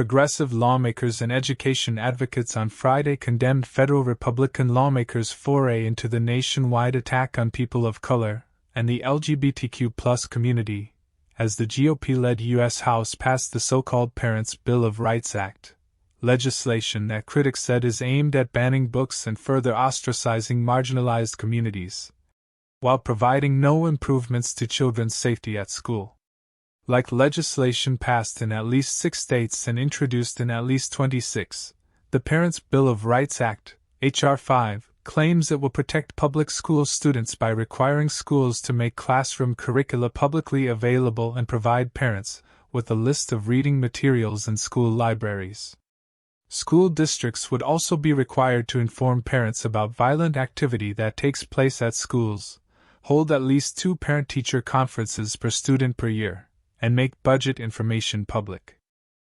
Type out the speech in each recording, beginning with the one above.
Progressive lawmakers and education advocates on Friday condemned federal Republican lawmakers' foray into the nationwide attack on people of color and the LGBTQ community, as the GOP-led U.S. House passed the so-called Parents' Bill of Rights Act, legislation that critics said is aimed at banning books and further ostracizing marginalized communities, while providing no improvements to children's safety at school. Like legislation passed in at least 6 states and introduced in at least 26, the Parents' Bill of Rights Act, H.R. 5, claims it will protect public school students by requiring schools to make classroom curricula publicly available and provide parents with a list of reading materials in school libraries. School districts would also be required to inform parents about violent activity that takes place at schools, hold at least 2 parent-teacher conferences per student per year, and make budget information public.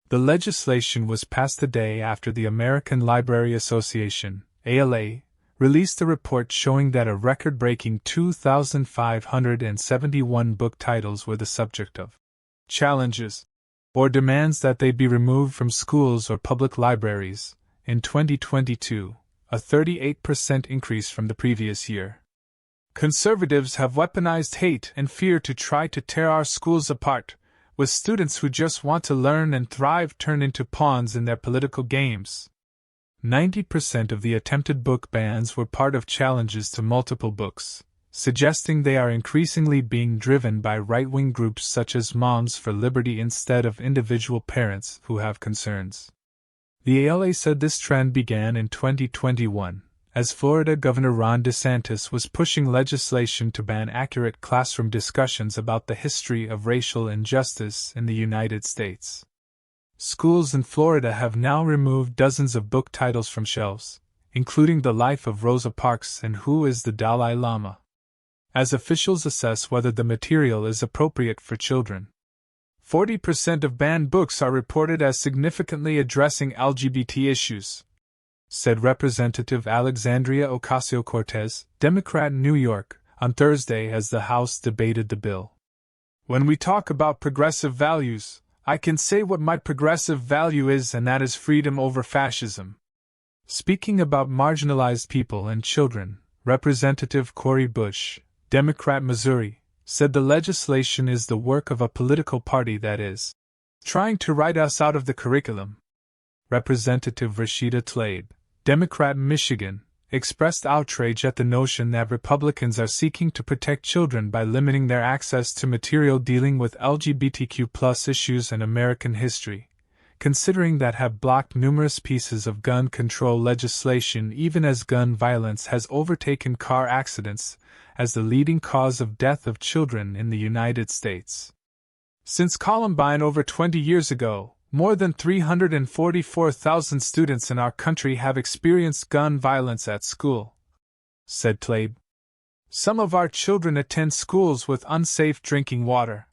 The legislation was passed the day after the American Library Association, ALA, released a report showing that a record-breaking 2,571 book titles were the subject of challenges or demands that they be removed from schools or public libraries in 2022, a 38% increase from the previous year. Conservatives have weaponized hate and fear to try to tear our schools apart, with students who just want to learn and thrive turned into pawns in their political games. 90% of the attempted book bans were part of challenges to multiple books, suggesting they are increasingly being driven by right-wing groups such as Moms for Liberty instead of individual parents who have concerns. The ALA said this trend began in 2021. As Florida Governor Ron DeSantis was pushing legislation to ban accurate classroom discussions about the history of racial injustice in the United States. Schools in Florida have now removed dozens of book titles from shelves, including The Life of Rosa Parks and Who is the Dalai Lama, as officials assess whether the material is appropriate for children. 40% of banned books are reported as significantly addressing LGBT issues, said Representative Alexandria Ocasio-Cortez, Democrat, New York, on Thursday as the House debated the bill. When we talk about progressive values, I can say what my progressive value is, and that is freedom over fascism. Speaking about marginalized people and children, Representative Cori Bush, Democrat, Missouri, said the legislation is the work of a political party that is trying to write us out of the curriculum. Representative Rashida Tlaib, Democrat, Michigan, expressed outrage at the notion that Republicans are seeking to protect children by limiting their access to material dealing with LGBTQ issues and American history, considering that have blocked numerous pieces of gun control legislation even as gun violence has overtaken car accidents as the leading cause of death of children in the United States. Since Columbine over 20 years ago, more than 344,000 students in our country have experienced gun violence at school, said Tlaib. Some of our children attend schools with unsafe drinking water.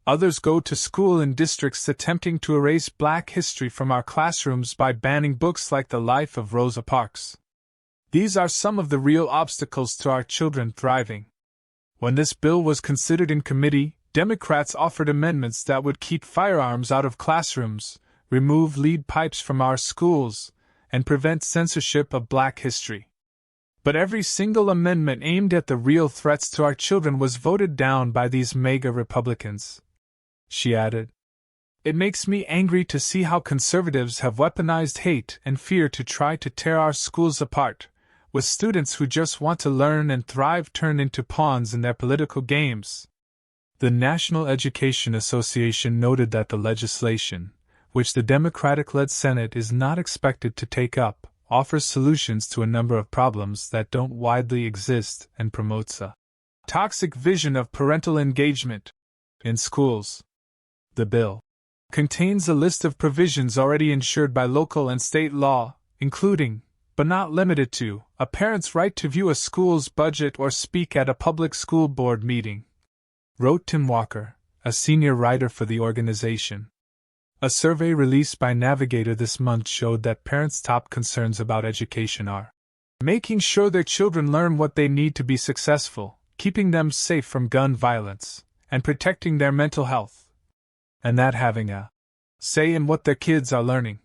Others go to school in districts attempting to erase Black history from our classrooms by banning books like The Life of Rosa Parks. These are some of the real obstacles to our children thriving. When this bill was considered in committee, Democrats offered amendments that would keep firearms out of classrooms, remove lead pipes from our schools, and prevent censorship of Black history. But every single amendment aimed at the real threats to our children was voted down by these MAGA Republicans. She added, "It makes me angry to see how conservatives have weaponized hate and fear to try to tear our schools apart, with students who just want to learn and thrive turned into pawns in their political games." The National Education Association noted that the legislation, which the Democratic-led Senate is not expected to take up, offers solutions to a number of problems that don't widely exist and promotes a toxic vision of parental engagement in schools. The bill contains a list of provisions already ensured by local and state law, including, but not limited to, a parent's right to view a school's budget or speak at a public school board meeting, wrote Tim Walker, a senior writer for the organization. A survey released by Navigator this month showed that parents' top concerns about education are making sure their children learn what they need to be successful, keeping them safe from gun violence, and protecting their mental health, and that having a say in what their kids are learning,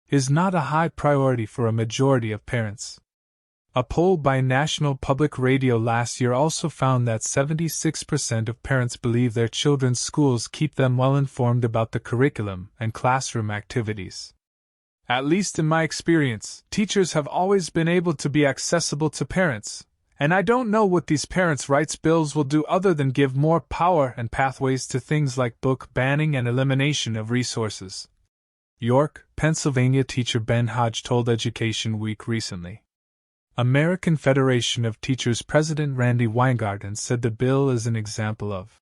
is not a high priority for a majority of parents. A poll by National Public Radio last year also found that 76% of parents believe their children's schools keep them well informed about the curriculum and classroom activities. At least in my experience, teachers have always been able to be accessible to parents, and I don't know what these parents' rights bills will do other than give more power and pathways to things like book banning and elimination of resources. York, Pennsylvania teacher Ben Hodge told Education Week recently. American Federation of Teachers President Randy Weingarten said the bill is an example of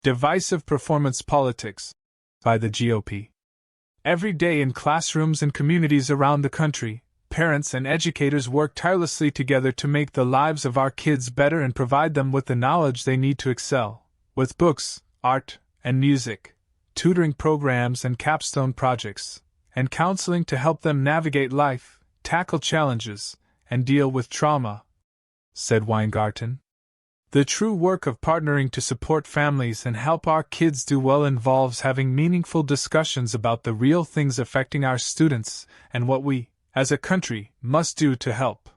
divisive performance politics by the GOP. Every day in classrooms and communities around the country, parents and educators work tirelessly together to make the lives of our kids better and provide them with the knowledge they need to excel, with books, art, and music, tutoring programs and capstone projects, and counseling to help them navigate life, tackle challenges, and deal with trauma, said Weingarten. The true work of partnering to support families and help our kids do well involves having meaningful discussions about the real things affecting our students and what we, as a country, must do to help.